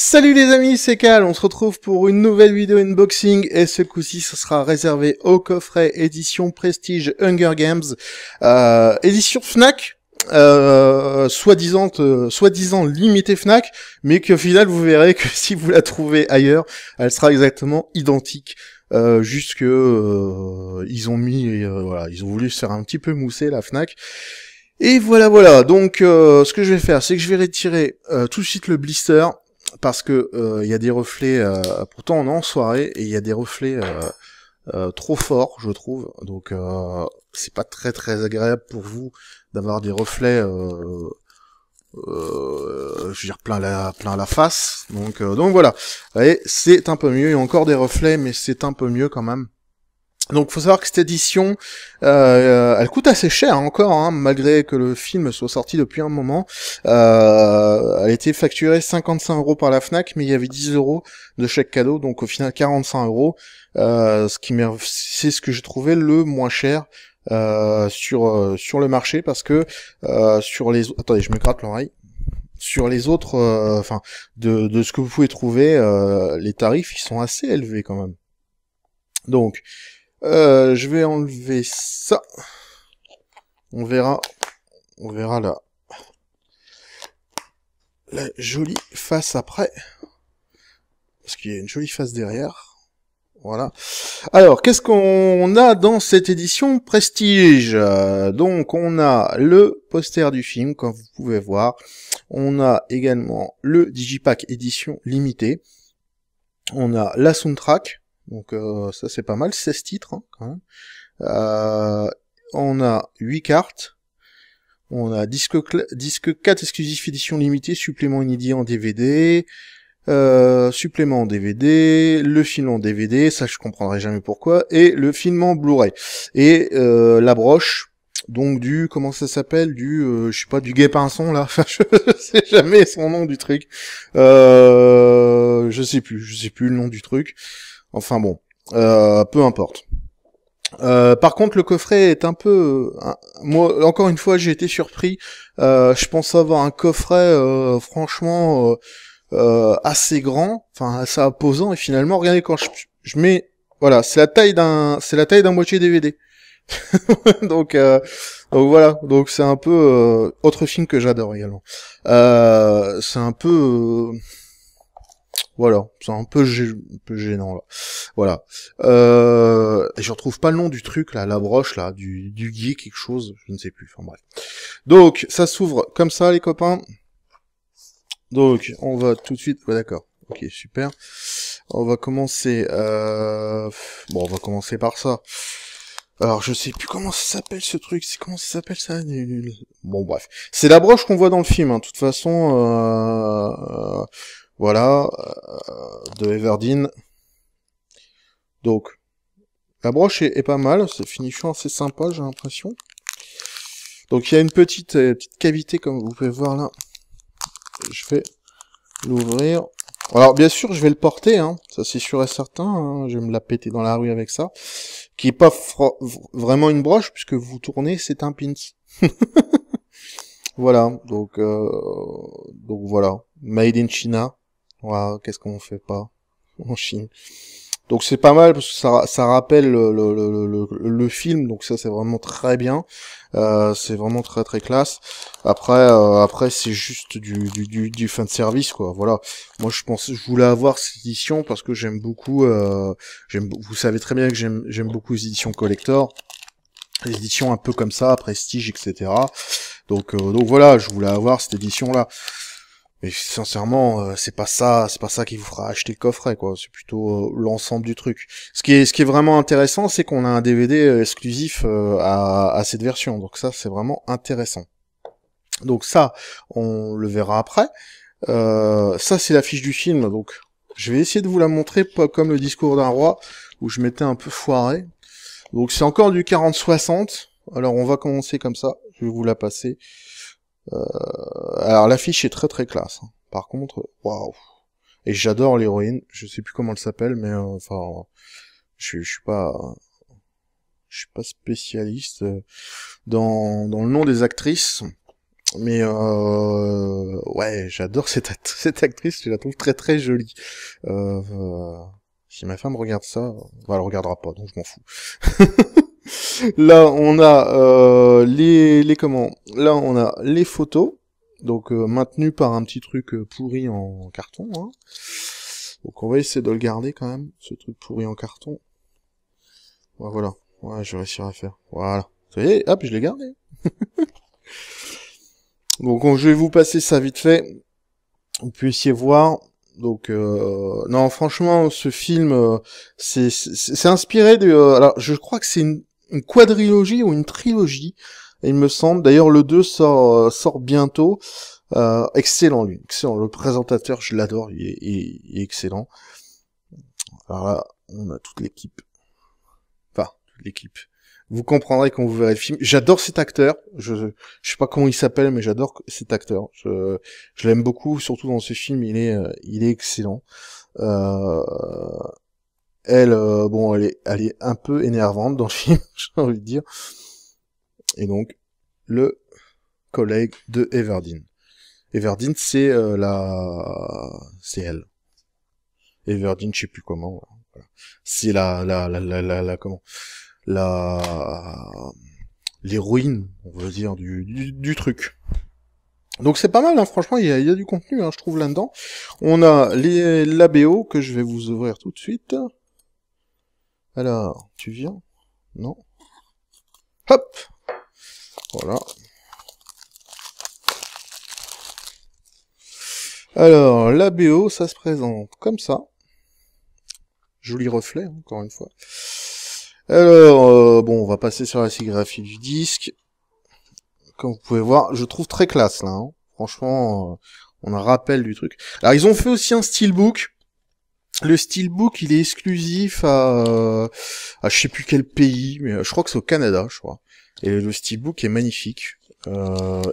Salut les amis, c'est Cal, on se retrouve pour une nouvelle vidéo unboxing et ce coup-ci ce sera réservé au coffret édition Prestige Hunger Games, édition Fnac, soi-disant limitée Fnac, mais qu'au final vous verrez que si vous la trouvez ailleurs, elle sera exactement identique. Juste que ils ont mis, voilà, ils ont voulu se faire un petit peu mousser la Fnac. Et voilà. Donc, ce que je vais faire, c'est que je vais retirer tout de suite le blister parce que il y a des reflets. Pourtant, on est en soirée et il y a des reflets trop forts, je trouve. Donc, c'est pas très agréable pour vous d'avoir des reflets. Je veux dire plein la face. Donc voilà. Vous voyez, c'est un peu mieux. Il y a encore des reflets, mais c'est un peu mieux quand même. Donc, faut savoir que cette édition, elle coûte assez cher encore, hein, malgré que le film soit sorti depuis un moment. Elle a été facturée 55 € par la Fnac, mais il y avait 10 € de chèque cadeau, donc au final 45 €. C'est ce que j'ai trouvé le moins cher sur le marché, parce que sur les, attendez, je me gratte l'oreille. Sur les autres, enfin, de ce que vous pouvez trouver, les tarifs ils sont assez élevés quand même. Donc je vais enlever ça. On verra la jolie face après. Parce qu'il y a une jolie face derrière. Voilà. Alors, qu'est-ce qu'on a dans cette édition Prestige? Donc, on a le poster du film, comme vous pouvez voir. On a également le Digipack édition limitée. On a la soundtrack. Donc ça c'est pas mal, 16 titres hein, quand même. On a 8 cartes. On a disque 4 exclusif édition limitée, supplément inédit en DVD, supplément en DVD, le film en DVD, ça je comprendrai jamais pourquoi, et le film en Blu-ray. Et la broche, donc du, comment ça s'appelle, du, je sais pas, du guet-pinson là, enfin je sais jamais son nom du truc. Je sais plus le nom du truc. Enfin bon, peu importe. Par contre, le coffret est un peu... moi, encore une fois, j'ai été surpris. Je pensais avoir un coffret, franchement, assez grand, enfin assez imposant. Et finalement, regardez quand je mets, voilà, c'est la taille d'un boîtier DVD. Donc voilà, donc c'est un peu autre film que j'adore également. C'est un peu voilà, c'est un peu gênant là. Voilà. Je retrouve pas le nom du truc là, la broche là, du guier quelque chose, je ne sais plus. Enfin bref. Donc ça s'ouvre comme ça les copains. Donc on va tout de suite. Ouais, d'accord. Ok, super. On va commencer. Bon, on va commencer par ça. Alors je sais plus comment ça s'appelle ce truc. C'est comment ça s'appelle ça? Bon bref, c'est la broche qu'on voit dans le film. Hein. De toute façon. Voilà, de Everdeen. Donc, la broche est pas mal, c'est finition assez sympa, j'ai l'impression. Donc, il y a une petite cavité, comme vous pouvez voir là. Je vais l'ouvrir. Alors, bien sûr, je vais le porter, hein, ça c'est sûr et certain. Hein, je vais me la péter dans la rue avec ça. Qui est pas vraiment une broche, puisque vous tournez, c'est un pins. Voilà, donc voilà. Made in China. Voilà, qu'est-ce qu'on fait pas en Chine. Donc c'est pas mal parce que ça rappelle le film, donc ça c'est vraiment très bien. C'est vraiment très classe. Après c'est juste du fan service quoi. Voilà. Moi je voulais avoir cette édition parce que j'aime beaucoup. Vous savez très bien que j'aime beaucoup les éditions collector, les éditions un peu comme ça, Prestige, etc. Donc voilà, je voulais avoir cette édition là. Mais sincèrement, c'est pas ça qui vous fera acheter le coffret, quoi. C'est plutôt l'ensemble du truc. Ce qui est vraiment intéressant, c'est qu'on a un DVD exclusif à cette version. Donc ça, c'est vraiment intéressant. Donc ça, on le verra après. Ça, c'est l'affiche du film. Donc, je vais essayer de vous la montrer, pas comme le discours d'un roi, où je m'étais un peu foiré. Donc c'est encore du 40-60. Alors on va commencer comme ça. Je vais vous la passer. Alors l'affiche est très classe. Hein. Par contre, waouh. Et j'adore l'héroïne. Je sais plus comment elle s'appelle, mais enfin, je suis pas spécialiste dans le nom des actrices. Mais ouais, j'adore cette actrice, je la trouve très très jolie. Si ma femme regarde ça, bah, elle regardera pas, donc je m'en fous. Là, on a les comment? Là, on a les photos, donc maintenues par un petit truc pourri en carton. Hein. Donc on va essayer de le garder quand même, ce truc pourri en carton. Ouais, voilà, ouais, je vais réussir à faire. Voilà, vous voyez, hop, je l'ai gardé. Donc je vais vous passer ça vite fait. Vous puissiez voir. Donc non, franchement, ce film, c'est inspiré de. Alors, je crois que c'est une quadrilogie ou une trilogie, il me semble. D'ailleurs, le 2 sort bientôt. Excellent, lui. Excellent. Le présentateur, je l'adore. Il est excellent. Alors là, on a toute l'équipe. Enfin, toute l'équipe. Vous comprendrez quand vous verrez le film. J'adore cet acteur. Je sais pas comment il s'appelle, mais j'adore cet acteur. Je l'aime beaucoup, surtout dans ce film. Il est excellent. Elle, bon, elle est un peu énervante dans le film, j'ai envie de dire. Et donc, le collègue de Everdeen. Everdeen, c'est c'est elle. Everdeen, je sais plus comment. Voilà. C'est comment l'héroïne, on va dire, du truc. Donc c'est pas mal, hein, franchement, il y a du contenu, hein, je trouve, là-dedans. On a la BO, que je vais vous ouvrir tout de suite. Alors, tu viens? Non. Hop! Voilà. Alors, la BO, ça se présente comme ça. Joli reflet, hein, encore une fois. Alors, bon, on va passer sur la sérigraphie du disque. Comme vous pouvez voir, je trouve très classe, là. Hein. Franchement, on a un rappel du truc. Alors, ils ont fait aussi un steelbook. Le steelbook, il est exclusif à je sais plus quel pays, mais je crois que c'est au Canada, je crois. Et le steelbook est magnifique,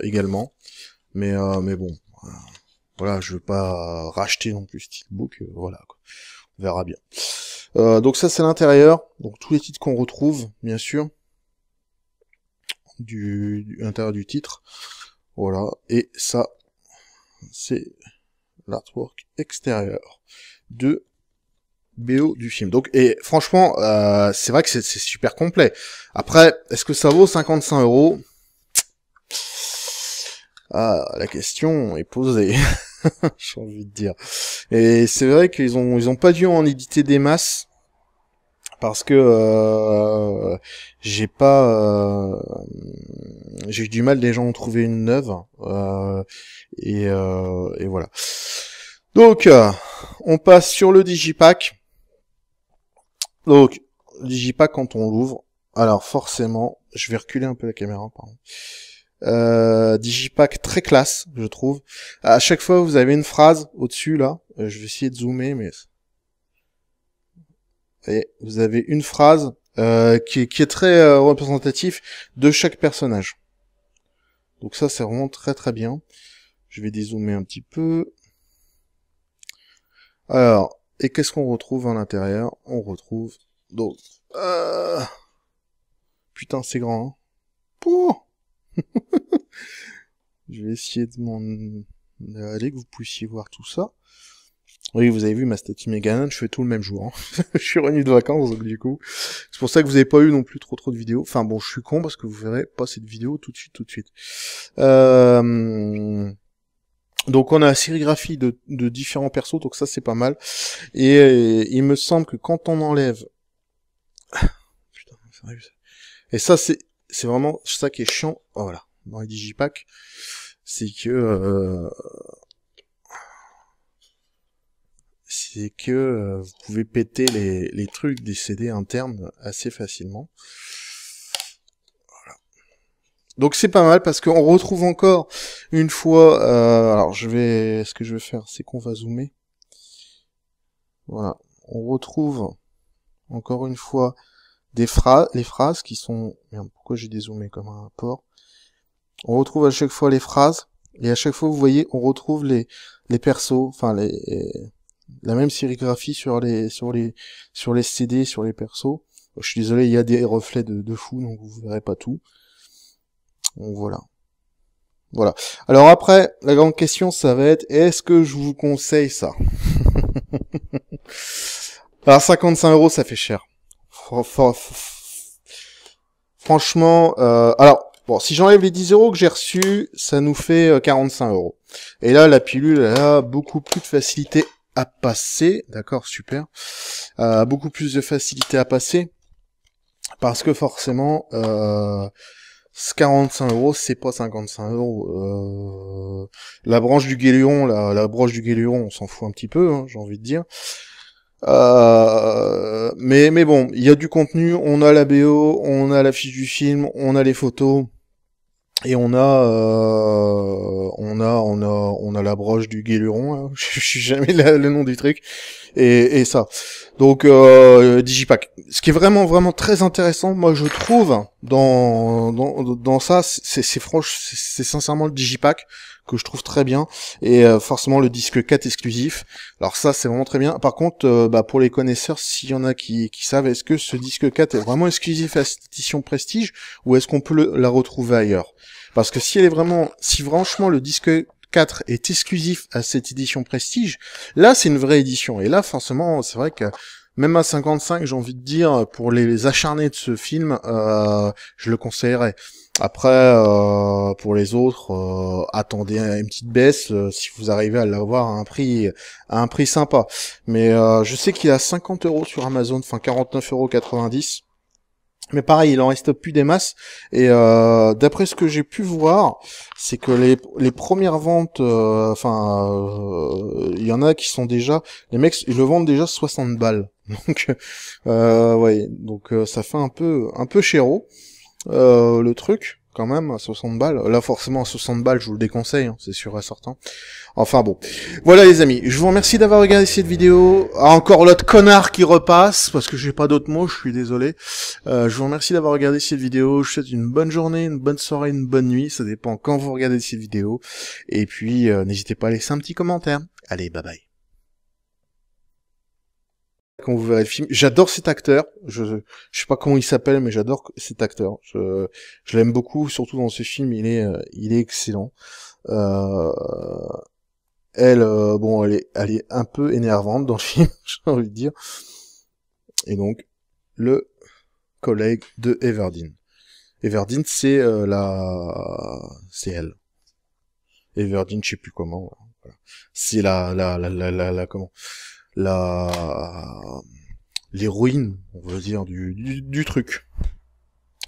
également. Mais bon, voilà, je veux pas racheter non plus steelbook, voilà, quoi. On verra bien. Donc ça, c'est l'intérieur. Donc tous les titres qu'on retrouve, bien sûr, du l'intérieur du titre. Voilà. Et ça, c'est l'artwork extérieur de BO du film. Donc, et franchement, c'est vrai que c'est super complet. Après, est-ce que ça vaut 55 €? Ah, la question est posée. J'ai envie de dire. Et c'est vrai qu'ils ont pas dû en éditer des masses. Parce que j'ai eu du mal déjà à en trouver une neuve. Et voilà. Donc, on passe sur le Digipack. Donc, Digipack, quand on l'ouvre, alors forcément, je vais reculer un peu la caméra, pardon. Digipack très classe, je trouve. À chaque fois, vous avez une phrase au-dessus, là. Je vais essayer de zoomer, mais... Et vous avez une phrase qui est très représentatif de chaque personnage. Donc ça, c'est vraiment très très bien. Je vais dézoomer un petit peu. Alors, et qu'est-ce qu'on retrouve à l'intérieur? On retrouve... Donc... Putain, c'est grand, hein. Pouh. Je vais essayer de m'en aller, que vous puissiez voir tout ça. Oui, vous avez vu ma statue Meganon, je fais tout le même jour. Hein. Je suis revenu de vacances, donc du coup... C'est pour ça que vous avez pas eu non plus trop de vidéos. Enfin bon, je suis con parce que vous verrez pas cette vidéo tout de suite. Donc on a la sérigraphie de différents persos, donc ça c'est pas mal. Et il me semble que quand on enlève... Putain, c'est vrai. Et ça c'est vraiment ça qui est chiant. Oh, voilà, dans les Digipack, c'est que vous pouvez péter les trucs des CD internes assez facilement. Voilà. Donc c'est pas mal parce qu'on retrouve encore une fois... alors ce que je vais faire, c'est qu'on va zoomer. Voilà. On retrouve encore une fois les phrases qui sont... Merde, pourquoi j'ai dézoomé comme un porc? On retrouve à chaque fois les phrases, et à chaque fois, vous voyez, on retrouve les persos, enfin la même sérigraphie sur les CD, sur les persos. Je suis désolé, il y a des reflets de fou, donc vous verrez pas tout. Donc voilà. Voilà. Alors après, la grande question, ça va être, est-ce que je vous conseille ça? Alors 55 €, ça fait cher. Franchement, alors, bon, si j'enlève les 10 € que j'ai reçus, ça nous fait 45 €. Et là, la pilule, elle a beaucoup plus de facilité à passer. D'accord, super. Beaucoup plus de facilité à passer. Parce que forcément, 45 €, c'est pas 55 €. La branche du Guéléon, la broche du Guéléon, on s'en fout un petit peu, hein, j'ai envie de dire. Mais bon, il y a du contenu, on a la BO, on a la fiche du film, on a les photos, et on a la broche du Guéluron, hein. Je sais jamais le nom du truc, et ça. Donc Digipack. Ce qui est vraiment vraiment très intéressant, moi je trouve dans ça, c'est sincèrement le Digipack que je trouve très bien, et forcément le disque 4 exclusif. Alors ça c'est vraiment très bien. Par contre, pour les connaisseurs, s'il y en a qui savent, est-ce que ce disque 4 est vraiment exclusif à cette édition Prestige, ou est-ce qu'on peut la retrouver ailleurs? Parce que si franchement le disque 4 est exclusif à cette édition Prestige, là c'est une vraie édition. Et là forcément, c'est vrai que même à 55, j'ai envie de dire, pour les acharnés de ce film, je le conseillerais. Après, pour les autres, attendez une petite baisse si vous arrivez à l'avoir à un prix sympa. Mais je sais qu'il est à 50 € sur Amazon, enfin 49,90 €. Mais pareil, il en reste plus des masses, et d'après ce que j'ai pu voir, c'est que les premières ventes, il y en a qui sont déjà, les mecs ils le vendent déjà 60 balles. Donc ouais, donc ça fait un peu chéro le truc quand même à 60 balles. Là forcément à 60 balles, je vous le déconseille, hein, c'est sûr et certain. Enfin bon. Voilà les amis, je vous remercie d'avoir regardé cette vidéo. Encore l'autre connard qui repasse, parce que j'ai pas d'autres mots, je suis désolé. Je vous remercie d'avoir regardé cette vidéo. Je vous souhaite une bonne journée, une bonne soirée, une bonne nuit. Ça dépend quand vous regardez cette vidéo. Et puis, n'hésitez pas à laisser un petit commentaire. Allez, bye bye. Quand vous verrez le film, j'adore cet acteur. Je sais pas comment il s'appelle, mais j'adore cet acteur. Je l'aime beaucoup, surtout dans ce film. Il est excellent. Euh, bon, elle est un peu énervante dans le film, j'ai envie de dire. Et donc, le collègue de Everdeen. Everdeen, c'est c'est elle. Everdeen, je sais plus comment. Voilà. C'est comment l'héroïne, on va dire, du truc.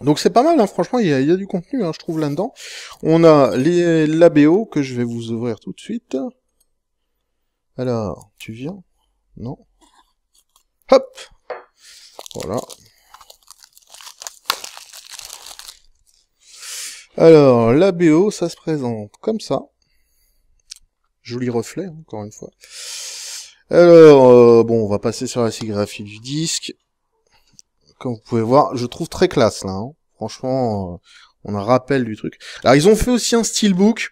Donc c'est pas mal, hein, franchement, il y a du contenu, hein, je trouve, là-dedans. On a la BO, que je vais vous ouvrir tout de suite. Alors, tu viens? Non. Hop! Voilà. Alors, la BO, ça se présente comme ça. Joli reflet, hein, encore une fois. Alors, bon, on va passer sur la sérigraphie du disque. Comme vous pouvez voir, je trouve très classe, là. Hein. Franchement, on a un rappel du truc. Alors, ils ont fait aussi un steelbook.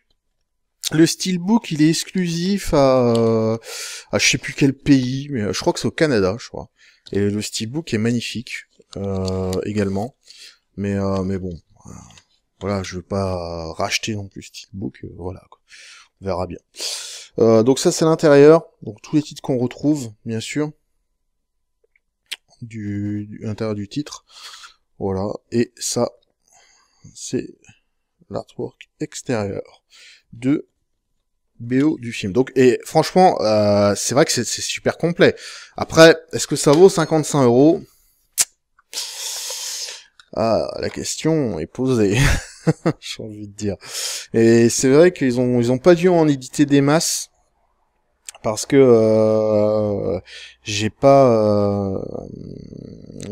Le steelbook, il est exclusif à je sais plus quel pays, mais je crois que c'est au Canada, je crois. Et le steelbook est magnifique, également. Mais bon, voilà, je veux pas racheter non plus steelbook, voilà, quoi. On verra bien. Donc ça, c'est l'intérieur. Donc tous les titres qu'on retrouve, bien sûr, du l'intérieur du titre. Voilà. Et ça, c'est l'artwork extérieur de BO du film. Donc, et franchement, c'est vrai que c'est super complet. Après, est-ce que ça vaut 55 €? Ah, la question est posée. J'ai envie de dire. Et c'est vrai qu'ils ont pas dû en éditer des masses, parce que j'ai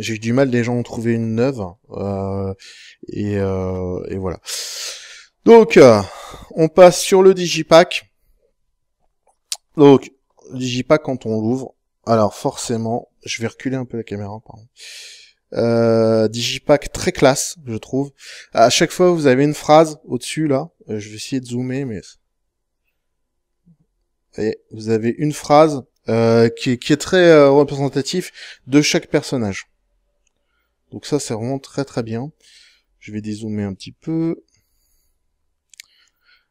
eu du mal, les gens ont trouvé une neuve, et voilà. Donc on passe sur le Digipack. Donc Digipack, quand on l'ouvre, alors forcément, je vais reculer un peu la caméra, pardon. Digipack très classe, je trouve. À chaque fois, vous avez une phrase au-dessus, là. Je vais essayer de zoomer, mais... Et vous avez une phrase qui est très représentatif de chaque personnage. Donc ça, c'est vraiment très très bien. Je vais dézoomer un petit peu.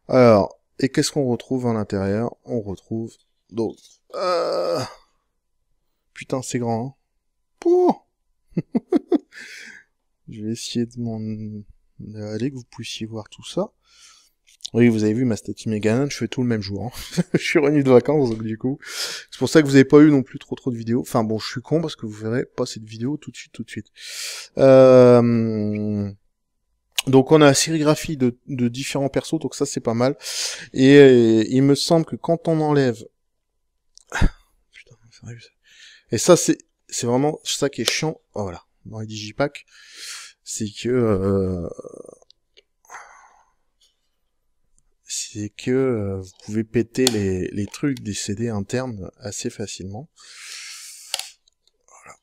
Alors, et qu'est-ce qu'on retrouve à l'intérieur? On retrouve... Donc... Putain, c'est grand, hein. Pouh. Je vais essayer de m'en aller, que vous puissiez voir tout ça. Oui, vous avez vu ma statue Megaman, je fais tout le même jour. Hein. Je suis revenu de vacances, donc du coup... C'est pour ça que vous avez pas eu non plus trop de vidéos. Enfin bon, je suis con parce que vous verrez pas cette vidéo tout de suite. Donc on a la sérigraphie de différents persos, donc ça c'est pas mal. Et il me semble que quand on enlève... Putain, c'est vrai, et ça c'est vraiment ça qui est chiant. Oh, voilà, dans les digipacks, c'est que vous pouvez péter les trucs des CD internes assez facilement. Voilà.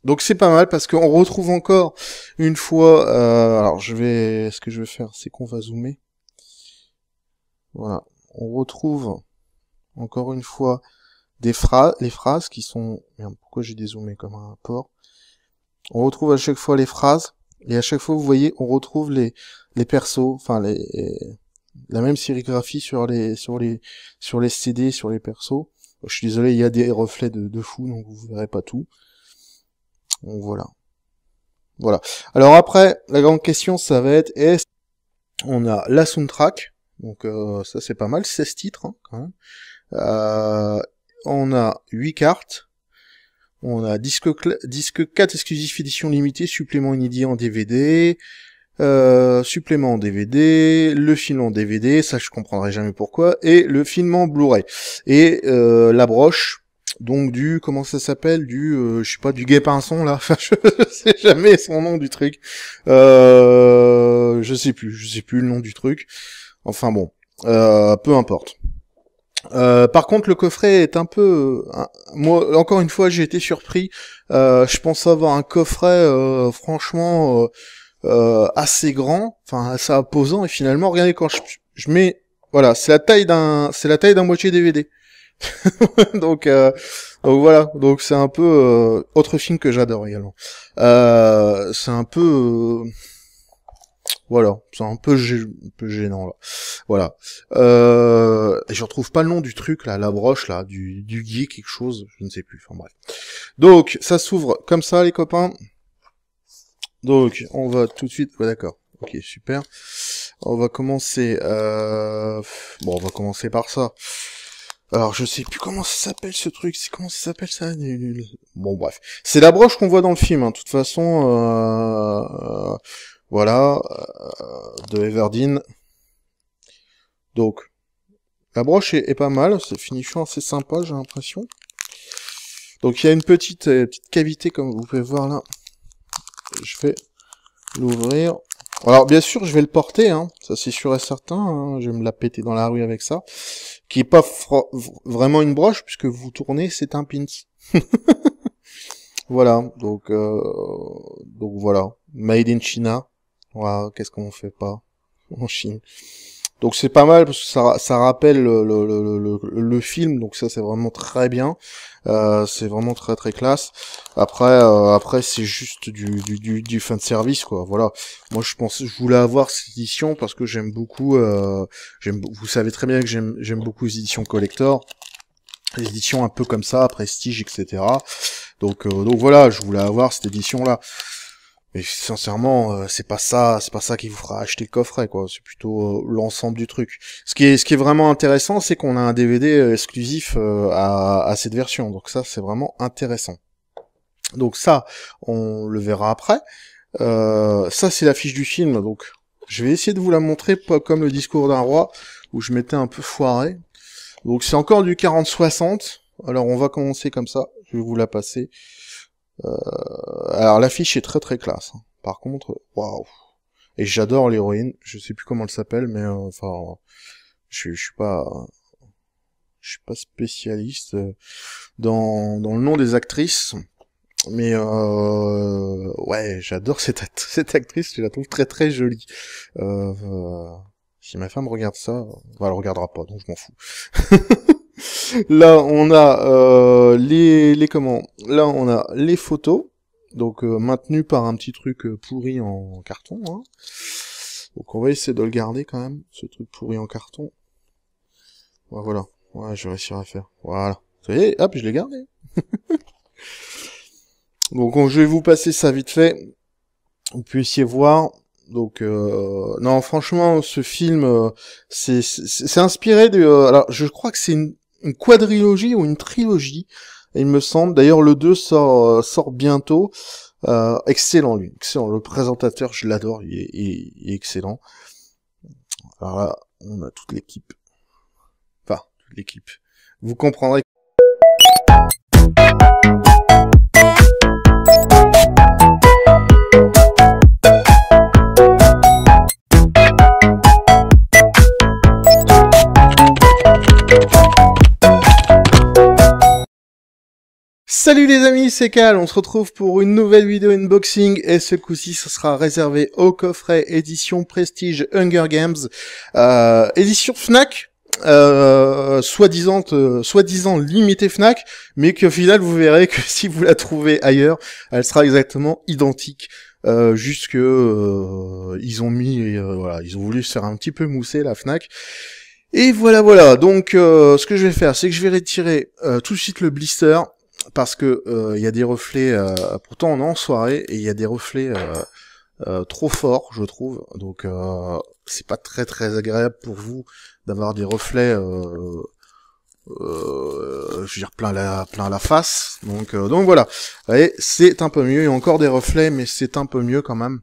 Donc c'est pas mal parce qu'on retrouve encore une fois. Alors ce que je vais faire, c'est qu'on va zoomer. Voilà, on retrouve encore une fois les phrases qui sont... Merde, pourquoi j'ai dézoomé comme un porc? On retrouve à chaque fois les phrases, et à chaque fois, vous voyez, on retrouve les persos, enfin la même sérigraphie sur les CD, sur les persos. Je suis désolé, il y a des reflets de fou, donc vous verrez pas tout. Donc voilà. Alors après, la grande question, ça va être, on a la soundtrack, donc ça c'est pas mal, 16 titres, hein, quand même. On a 8 cartes. On a disque 4 exclusif édition limitée, supplément inédit en DVD, supplément en DVD, le film en DVD, ça je comprendrai jamais pourquoi, et le film en Blu-ray. Et la broche, donc comment ça s'appelle, je sais pas, du Guet Pinson là, enfin je sais jamais son nom du truc. Je sais plus le nom du truc. Enfin bon, peu importe. Par contre, le coffret est un peu... moi, encore une fois, j'ai été surpris. Je pensais avoir un coffret, franchement, assez grand, enfin assez imposant. Et finalement, regardez, quand je mets... Voilà, c'est la taille d'un boîtier DVD. donc voilà. Donc c'est un peu... autre film que j'adore également. C'est un peu... voilà, c'est un peu gênant là. Voilà. Je retrouve pas le nom du truc là, la broche là, du guier quelque chose, je ne sais plus. Enfin bref. Donc ça s'ouvre comme ça les copains. Donc on va tout de suite. Ouais, d'accord. Ok, super. On va commencer. Bon, on va commencer par ça. Alors je sais plus comment ça s'appelle ce truc. C'est comment ça s'appelle ça? Bon bref, c'est la broche qu'on voit dans le film. Hein. De toute façon. Voilà, de Everdeen. Donc, la broche est pas mal, c'est finition assez sympa, j'ai l'impression. Donc, il y a une petite cavité, comme vous pouvez voir là. Je vais l'ouvrir. Alors, bien sûr, je vais le porter, hein, ça c'est sûr et certain. Hein, je vais me la péter dans la rue avec ça. Qui est pas vraiment une broche, puisque vous tournez, c'est un pins. Voilà, donc voilà. Made in China. Voilà, qu'est-ce qu'on fait pas en Chine. Donc c'est pas mal parce que ça rappelle le film, donc ça c'est vraiment très bien. C'est vraiment très très classe. Après c'est juste du fan service quoi. Voilà. Moi je voulais avoir cette édition parce que j'aime beaucoup. Vous savez très bien que j'aime beaucoup les éditions collector, les éditions un peu comme ça, Prestige, etc. Donc voilà, je voulais avoir cette édition là. Mais sincèrement, c'est pas ça qui vous fera acheter le coffret, quoi. C'est plutôt l'ensemble du truc. Ce qui est vraiment intéressant, c'est qu'on a un DVD exclusif à cette version. Donc ça, c'est vraiment intéressant. Donc ça, on le verra après. Ça, c'est l'affiche du film. Donc, je vais essayer de vous la montrer, pas comme le discours d'un roi, où je m'étais un peu foiré. Donc c'est encore du 40-60. Alors on va commencer comme ça. Je vais vous la passer. Alors l'affiche est très très classe. Hein. Par contre, waouh. Et j'adore l'héroïne. Je sais plus comment elle s'appelle, mais enfin, je suis pas spécialiste dans le nom des actrices. Mais ouais, j'adore cette actrice. Je la trouve très très jolie. Si ma femme regarde ça, elle regardera pas, donc je m'en fous. Là, on a Là, on a les photos, donc maintenues par un petit truc pourri en carton. Hein. Donc on va essayer de le garder quand même, ce truc pourri en carton. Ouais, voilà. Ouais, je vais réussir à faire. Voilà. Ça y est, hop, je l'ai gardé. Donc je vais vous passer ça vite fait. Vous puissiez voir. Donc non, franchement, ce film, c'est inspiré de... alors, je crois que c'est une quadrilogie ou une trilogie, il me semble. D'ailleurs, le 2 sort bientôt. Excellent, lui. Excellent. Le présentateur, je l'adore. Il est excellent. Alors là, on a toute l'équipe. Enfin, toute l'équipe. Vous comprendrez. Salut les amis, c'est Cal, on se retrouve pour une nouvelle vidéo unboxing et ce coup-ci ce sera réservé au coffret édition Prestige Hunger Games, édition Fnac, soi-disant limité Fnac, mais qu'au final vous verrez que si vous la trouvez ailleurs, elle sera exactement identique. Juste que ils ont mis, voilà, ils ont voulu se faire un petit peu mousser la Fnac. Et voilà. Donc ce que je vais faire, c'est que je vais retirer tout de suite le blister. Parce que il y a des reflets, pourtant on est en soirée et il y a des reflets trop forts, je trouve. Donc c'est pas très agréable pour vous d'avoir des reflets, je veux dire plein la face. Donc voilà. Vous voyez, c'est un peu mieux. Il y a encore des reflets, mais c'est un peu mieux quand même.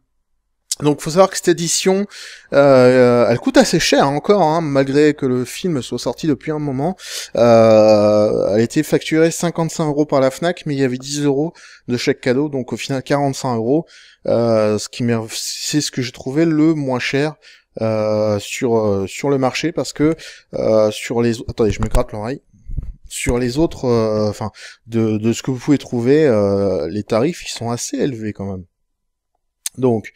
Donc faut savoir que cette édition, elle coûte assez cher encore, hein, malgré que le film soit sorti depuis un moment. Elle a été facturée 55 € par la Fnac, mais il y avait 10 € de chèque cadeau, donc au final 45 €. C'est ce que j'ai trouvé le moins cher sur le marché, parce que sur les... Attendez, je me gratte l'oreille. Sur les autres, enfin, de ce que vous pouvez trouver, les tarifs, ils sont assez élevés quand même. Donc...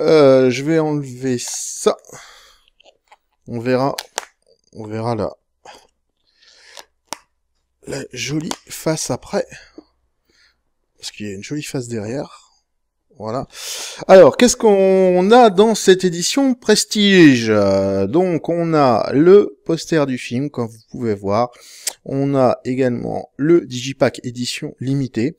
je vais enlever ça. On verra la jolie face après. Parce qu'il y a une jolie face derrière. Voilà. Alors, qu'est-ce qu'on a dans cette édition Prestige? Donc, on a le poster du film, comme vous pouvez voir. On a également le Digipack édition limitée.